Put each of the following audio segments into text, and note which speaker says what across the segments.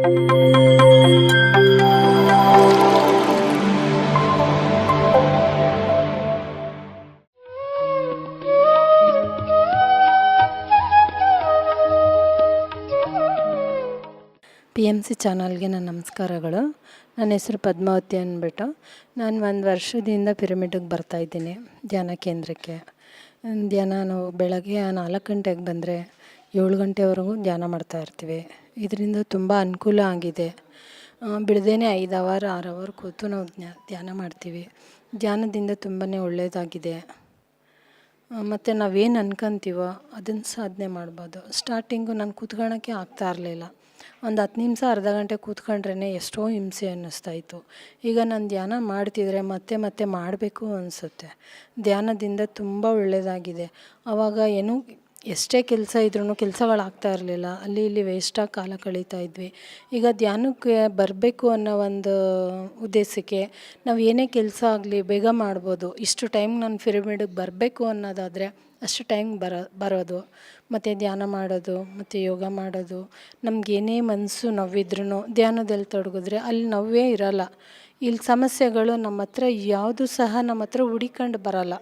Speaker 1: PMC ಚಾನಲ್ಗೆ ನನ್ನ ನಮಸ್ಕಾರಗಳು. ನನ್ನ ಹೆಸರು ಪದ್ಮಾವತಿ ಅಂದ್ಬಿಟ್ಟು. ನಾನು 1 ವರ್ಷದಿಂದ ಪಿರಮಿಡ್ಗೆ ಬರ್ತಾಯಿದ್ದೀನಿ, ಧ್ಯಾನ ಕೇಂದ್ರಕ್ಕೆ. ನಾವು ಬೆಳಗ್ಗೆ 4 ಗಂಟೆಗೆ ಬಂದರೆ 7 ಗಂಟೆವರೆಗೂ ಧ್ಯಾನ ಮಾಡ್ತಾಯಿರ್ತೀವಿ. ಇದರಿಂದ ತುಂಬ ಅನುಕೂಲ ಆಗಿದೆ. ಬಿಡದೇನೆ 5 ಅವರ್ 6 ಅವರ್ ಕೂತು ನಾವು ಧ್ಯಾನ ಮಾಡ್ತೀವಿ. ಧ್ಯಾನದಿಂದ ತುಂಬಾ ಒಳ್ಳೆಯದಾಗಿದೆ. ಮತ್ತು ನಾವೇನು ಅನ್ಕೊಂತೀವೋ ಅದನ್ನು ಸಾಧನೆ ಮಾಡ್ಬೋದು. ಸ್ಟಾರ್ಟಿಂಗು ನಾನು ಕೂತ್ಕೊಳ್ಳೋಕ್ಕೆ ಆಗ್ತಾ ಇರಲಿಲ್ಲ. ಒಂದು 10 ನಿಮಿಷ ಅರ್ಧ ಗಂಟೆ ಕೂತ್ಕೊಂಡ್ರೇ ಎಷ್ಟೋ ಹಿಂಸೆ ಅನ್ನಿಸ್ತಾಯಿತ್ತು. ಈಗ ನಾನು ಧ್ಯಾನ ಮಾಡ್ತಿದ್ರೆ ಮತ್ತೆ ಮತ್ತೆ ಮಾಡಬೇಕು ಅನಿಸುತ್ತೆ. ಧ್ಯಾನದಿಂದ ತುಂಬ ಒಳ್ಳೆಯದಾಗಿದೆ. ಆವಾಗ ಎಷ್ಟೇ ಕೆಲಸ ಇದ್ರೂ ಕೆಲಸಗಳಾಗ್ತಾ ಇರಲಿಲ್ಲ. ಅಲ್ಲಿ ಇಲ್ಲಿ ವೇಸ್ಟಾಗಿ ಕಾಲ ಕಳೀತಾ ಇದ್ವಿ. ಈಗ ಧ್ಯಾನಕ್ಕೆ ಬರಬೇಕು ಅನ್ನೋ ಒಂದು ಉದ್ದೇಶಕ್ಕೆ ನಾವು ಏನೇ ಕೆಲಸ ಆಗಲಿ ಬೇಗ ಮಾಡ್ಬೋದು. ಇಷ್ಟು ಟೈಮ್ ನಾನು ಪಿರಮಿಡ್ಗೆ ಬರಬೇಕು ಅನ್ನೋದಾದರೆ ಅಷ್ಟು ಟೈಮ್ ಬರೋದು, ಮತ್ತು ಧ್ಯಾನ ಮಾಡೋದು, ಮತ್ತು ಯೋಗ ಮಾಡೋದು. ನಮಗೇನೇ ಮನಸ್ಸು ನೋವಿದ್ರೂ ಧ್ಯಾನದಲ್ಲಿ ತೊಡಗಿದ್ರೆ ಅಲ್ಲಿ ನೋವೇ ಇರೋಲ್ಲ. ಇಲ್ಲಿ ಸಮಸ್ಯೆಗಳು ನಮ್ಮ ಹತ್ರ ಯಾವುದು ಸಹ ನಮ್ಮ ಹತ್ರ ಹುಡಿಕೊಂಡು ಬರೋಲ್ಲ.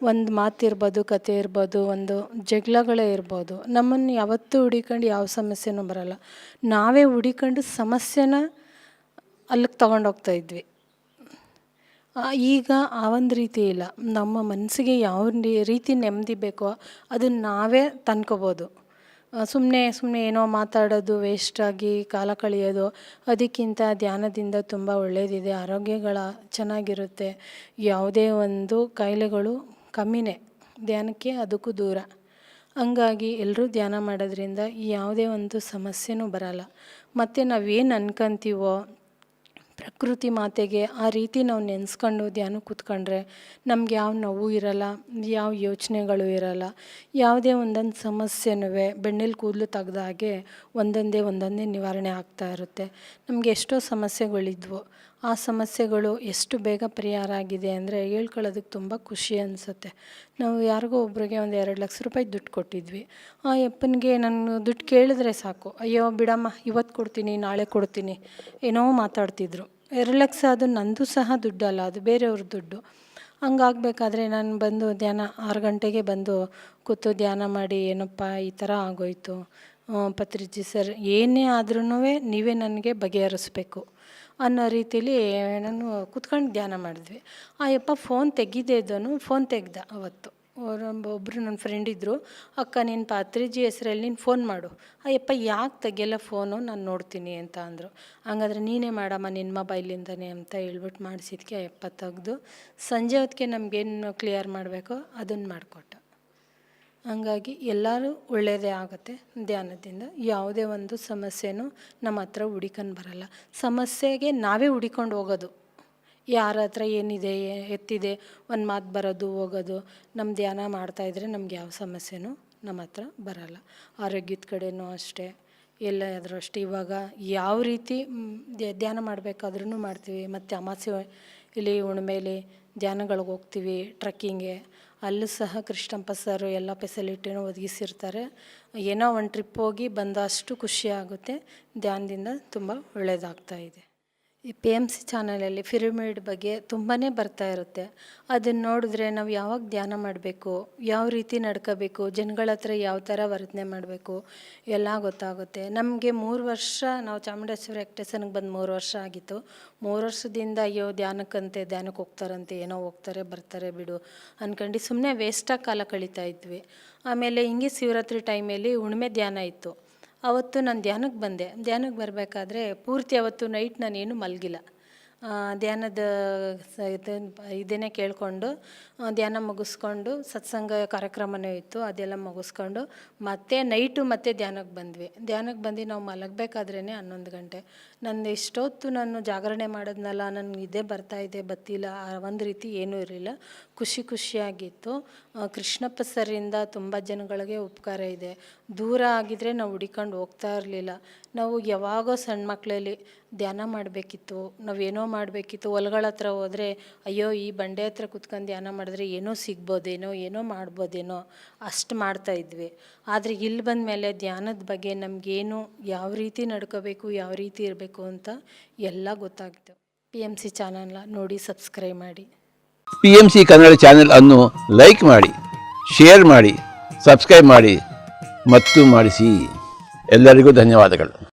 Speaker 1: ಒಂದು ಮಾತಿರ್ಬೋದು, ಕತೆ ಇರ್ಬೋದು, ಒಂದು ಜಗಳಗಳೇ ಇರ್ಬೋದು, ನಮ್ಮನ್ನು ಯಾವತ್ತೂ ಹುಡಿಕೊಂಡು ಯಾವ ಸಮಸ್ಯೆನೂ ಬರೋಲ್ಲ. ನಾವೇ ಹುಡಿಕೊಂಡು ಸಮಸ್ಯೆನ ಅಲ್ಲಿಗೆ ತೊಗೊಂಡೋಗ್ತಾಯಿದ್ವಿ. ಈಗ ಆ ಒಂದು ರೀತಿ ಇಲ್ಲ. ನಮ್ಮ ಮನಸ್ಸಿಗೆ ಯಾವ ರೀತಿ ನೆಮ್ಮದಿ ಬೇಕೋ ಅದನ್ನು ನಾವೇ ತಂದ್ಕೋಬೋದು. ಸುಮ್ಮನೆ ಏನೋ ಮಾತಾಡೋದು, ವೇಸ್ಟಾಗಿ ಕಾಲ ಕಳೆಯೋದು, ಅದಕ್ಕಿಂತ ಧ್ಯಾನದಿಂದ ತುಂಬ ಒಳ್ಳೆಯದಿದೆ. ಆರೋಗ್ಯಗಳ ಚೆನ್ನಾಗಿರುತ್ತೆ. ಯಾವುದೇ ಒಂದು ಕಾಯಿಲೆಗಳು ಕಮ್ಮಿನೇ ಧ್ಯಾನಕ್ಕೆ, ಅದಕ್ಕೂ ದೂರ. ಹಂಗಾಗಿ ಎಲ್ಲರೂ ಧ್ಯಾನ ಮಾಡೋದ್ರಿಂದ ಯಾವುದೇ ಒಂದು ಸಮಸ್ಯೆನೂ ಬರೋಲ್ಲ. ಮತ್ತು ನಾವೇನು ಅನ್ಕೊಂತೀವೋ ಪ್ರಕೃತಿ ಮಾತೆಗೆ ಆ ರೀತಿ ನಾವು ನೆನೆಸ್ಕೊಂಡು ಧ್ಯಾನಕ್ಕೆ ಕೂತ್ಕೊಂಡ್ರೆ ನಮ್ಗೆ ಯಾವ ನೋವು ಇರೋಲ್ಲ, ಯಾವ ಯೋಚನೆಗಳು ಇರೋಲ್ಲ. ಯಾವುದೇ ಒಂದೊಂದು ಸಮಸ್ಯೆನೂ ಬೆಣ್ಣೆಲಿ ಕೂದಲು ತೆಗ್ದ ಹಾಗೆ ಒಂದೊಂದೇ ನಿವಾರಣೆ ಆಗ್ತಾ ಇರುತ್ತೆ. ನಮಗೆ ಎಷ್ಟೋ ಸಮಸ್ಯೆಗಳಿದ್ವು, ಆ ಸಮಸ್ಯೆಗಳು ಎಷ್ಟು ಬೇಗ ಪರಿಹಾರ ಆಗಿದೆ ಅಂದರೆ ಹೇಳ್ಕೊಳ್ಳೋದಕ್ಕೆ ತುಂಬ ಖುಷಿ ಅನಿಸುತ್ತೆ. ನಾವು ಯಾರಿಗೋ ಒಬ್ರಿಗೆ ಒಂದು 2 ಲಕ್ಷ ರೂಪಾಯಿ ದುಡ್ಡು ಕೊಟ್ಟಿದ್ವಿ. ಆ ಯಪ್ಪನಿಗೆ ನಾನು ದುಡ್ಡು ಕೇಳಿದ್ರೆ ಸಾಕು, ಅಯ್ಯೋ ಬಿಡಮ್ಮ ಇವತ್ತು ಕೊಡ್ತೀನಿ, ನಾಳೆ ಕೊಡ್ತೀನಿ ಏನೋ ಮಾತಾಡ್ತಿದ್ರು. 2 ಲಕ್ಷ ಅದು ನಂದು ಸಹ ದುಡ್ಡಲ್ಲ, ಅದು ಬೇರೆಯವ್ರ ದುಡ್ಡು. ಹಂಗಾಗಬೇಕಾದ್ರೆ ನಾನು ಬಂದು 6 ಗಂಟೆಗೆ ಬಂದು ಕೂತು ಧ್ಯಾನ ಮಾಡಿ, ಏನಪ್ಪ ಈ ಥರ ಆಗೋಯ್ತು ಪತ್ರಿಜಿ ಸರ್, ಏನೇ ಆದ್ರೂ ನೀವೇ ನನಗೆ ಬಗೆಹರಿಸ್ಬೇಕು ಅನ್ನೋ ರೀತಿಲಿ ನಾನು ಕೂತ್ಕೊಂಡು ಧ್ಯಾನ ಮಾಡಿದ್ವಿ. ಆ ಯಪ್ಪ ಫೋನ್ ಫೋನ್ ತೆಗ್ದ ಅವತ್ತು. ಒಬ್ಬರು ನನ್ನ ಫ್ರೆಂಡ್ ಇದ್ದರು. ಅಕ್ಕ ನೀನು ಪತ್ರಿಜಿ ಹೆಸ್ರಲ್ಲಿ ನೀನು ಫೋನ್ ಮಾಡು. ಆ ಯಪ್ಪ ಯಾಕೆ ತೆಗಿಯಲ್ಲ ಫೋನು, ನಾನು ನೋಡ್ತೀನಿ ಅಂತ ಅಂದರು. ಹಂಗಾದ್ರೆ ನೀನೇ ಮಾಡಮ್ಮ ನಿನ್ನ ಮೊಬೈಲಿಂದನೇ ಅಂತ ಹೇಳ್ಬಿಟ್ಟು ಮಾಡಿಸಿದ್ಕೆ ಆ ಯಪ್ಪ ತೆಗೆದು ಸಂಜೆ ಹೊತ್ತಿಗೆ ನಮಗೇನು ಕ್ಲಿಯರ್ ಮಾಡಬೇಕೋ ಅದನ್ನು ಮಾಡಿಕೊಟ್ಟ. ಹಂಗಾಗಿ ಎಲ್ಲರೂ ಒಳ್ಳೆಯದೇ ಆಗುತ್ತೆ ಧ್ಯಾನದಿಂದ. ಯಾವುದೇ ಒಂದು ಸಮಸ್ಯೆನೂ ನಮ್ಮ ಹತ್ರ ಹುಡಿಕೊಂಡು ಬರೋಲ್ಲ. ಸಮಸ್ಯೆಗೆ ನಾವೇ ಹುಡಿಕೊಂಡು ಹೋಗೋದು. ಯಾರ ಹತ್ರ ಏನಿದೆ ಎತ್ತಿದೆ ಒಂದು ಮಾತು ಬರೋದು ಹೋಗೋದು. ನಮ್ಮ ಧ್ಯಾನ ಮಾಡ್ತಾಯಿದ್ರೆ ನಮ್ಗೆ ಯಾವ ಸಮಸ್ಯೆನೂ ನಮ್ಮ ಹತ್ರ ಬರೋಲ್ಲ. ಆರೋಗ್ಯದ ಕಡೆಯೂ ಅಷ್ಟೇ, ಎಲ್ಲಾದರೂ ಅಷ್ಟೇ. ಇವಾಗ ಯಾವ ರೀತಿ ಧ್ಯಾನ ಮಾಡಬೇಕಾದ್ರೂ ಮಾಡ್ತೀವಿ. ಮತ್ತು ಅಮಾವಾಸ್ಯೆ ಇಲ್ಲಿ ಹುಣ್ಮೇಲಿ ಧ್ಯಾನಗಳಿಗೆ ಹೋಗ್ತೀವಿ ಟ್ರಕ್ಕಿಂಗ್ಗೆ. ಅಲ್ಲೂ ಸಹ ಕೃಷ್ಣಪ್ಪ ಸರು ಎಲ್ಲ ಫೆಸಿಲಿಟಿನೂ ಒದಗಿಸಿರ್ತಾರೆ. ಏನೋ ಒಂದು ಟ್ರಿಪ್ ಹೋಗಿ ಬಂದಷ್ಟು ಖುಷಿ ಆಗುತ್ತೆ. ಧ್ಯಾನದಿಂದ ತುಂಬ ಒಳ್ಳೆಯದಾಗ್ತಾಯಿದೆ. ಈ PMC ಚಾನಲಲ್ಲಿ ಪಿರಮಿಡ್ ಬಗ್ಗೆ ತುಂಬಾ ಬರ್ತಾ ಇರುತ್ತೆ. ಅದನ್ನು ನೋಡಿದ್ರೆ ನಾವು ಯಾವಾಗ ಧ್ಯಾನ ಮಾಡಬೇಕು, ಯಾವ ರೀತಿ ನಡ್ಕೋಬೇಕು, ಜನಗಳ ಹತ್ರ ಯಾವ ಥರ ವರ್ತನೆ ಮಾಡಬೇಕು ಎಲ್ಲ ಗೊತ್ತಾಗುತ್ತೆ. ನಮಗೆ 3 ವರ್ಷ ನಾವು ಚಾಮುಂಡೇಶ್ವರಿ ಎಕ್ಟೇಷನ್ಗೆ ಬಂದು 3 ವರ್ಷ ಆಗಿತ್ತು. 3 ವರ್ಷದಿಂದ ಅಯ್ಯೋ ಧ್ಯಾನಕ್ಕೆ ಹೋಗ್ತಾರಂತೆ, ಏನೋ ಹೋಗ್ತಾರೆ ಬರ್ತಾರೆ ಬಿಡು ಅಂದ್ಕೊಂಡು ಸುಮ್ಮನೆ ವೇಸ್ಟಾಗಿ ಕಾಲ ಕಳೀತಾ ಇದ್ವಿ. ಆಮೇಲೆ ಹಿಂಗೆ ಶಿವರಾತ್ರಿ ಟೈಮಲ್ಲಿ ಹುಣ್ಮೆ ಧ್ಯಾನ ಇತ್ತು. ಅವತ್ತು ನಾನು ಧ್ಯಾನಕ್ಕೆ ಬರಬೇಕಾದ್ರೆ ಪೂರ್ತಿ ಅವತ್ತು ನೈಟ್ ನಾನೇನು ಮಲಗಿಲ್ಲ. ಧ್ಯಾನದ ಇದನ್ನೇ ಕೇಳಿಕೊಂಡು ಧ್ಯಾನ ಮುಗಿಸ್ಕೊಂಡು ಸತ್ಸಂಗ ಕಾರ್ಯಕ್ರಮವೂ ಇತ್ತು, ಅದೆಲ್ಲ ಮುಗಿಸ್ಕೊಂಡು ಮತ್ತೆ ನೈಟು ಮತ್ತೆ ಧ್ಯಾನಕ್ಕೆ ಬಂದು ನಾವು ಮಲಗಬೇಕಾದ್ರೇ 11 ಗಂಟೆ. ನನ್ನ ಎಷ್ಟೊತ್ತು ನಾನು ಜಾಗರಣೆ ಮಾಡೋದ್ನಲ್ಲ, ನನಗೆ ನಿದ್ದೆ ಬರ್ತಿಲ್ಲ, ಒಂದು ರೀತಿ ಏನೂ ಇರಲಿಲ್ಲ. ಖುಷಿಯಾಗಿತ್ತು. ಕೃಷ್ಣಪ್ಪ ಸರಿಂದ ತುಂಬ ಜನಗಳಿಗೆ ಉಪಕಾರ ಇದೆ. ದೂರ ಆಗಿದ್ದರೆ ನಾವು ಹುಡಿಕೊಂಡು ಹೋಗ್ತಾ ಇರಲಿಲ್ಲ. ನಾವು ಯಾವಾಗೋ ಸಣ್ಣ ಮಕ್ಕಳಲ್ಲಿ ಧ್ಯಾನ ಮಾಡಬೇಕಿತ್ತು, ನಾವೇನೋ ಮಾಡಬೇಕಿತ್ತು. ಹೊಲಗಳ ಹತ್ರ ಹೋದರೆ ಅಯ್ಯೋ ಈ ಬಂಡೆ ಹತ್ರ ಕುತ್ಕೊಂಡು ಧ್ಯಾನ ಮಾಡಿದ್ರೆ ಏನೋ ಸಿಗ್ಬೋದೇನೋ, ಏನೋ ಮಾಡ್ಬೋದೇನೋ ಅಷ್ಟು ಮಾಡ್ತಾಯಿದ್ವಿ. ಆದರೆ ಇಲ್ಲಿ ಬಂದ ಮೇಲೆ ಧ್ಯಾನದ ಬಗ್ಗೆ ನಮಗೇನು, ಯಾವ ರೀತಿ ನಡ್ಕೋಬೇಕು, ಯಾವ ರೀತಿ ಇರಬೇಕು ಅಂತ ಎಲ್ಲ ಗೊತ್ತಾಗ್ತು. PMC ಚಾನಲ್ನ ನೋಡಿ ಸಬ್ಸ್ಕ್ರೈಬ್ ಮಾಡಿ.
Speaker 2: PMC ಕನ್ನಡ ಚಾನೆಲ್ ಅನ್ನು ಲೈಕ್ ಮಾಡಿ, ಶೇರ್ ಮಾಡಿ, ಸಬ್ಸ್ಕ್ರೈಬ್ ಮಾಡಿ ಮತ್ತು ಮಾಡಿಸಿ. ಎಲ್ಲರಿಗೂ ಧನ್ಯವಾದಗಳು.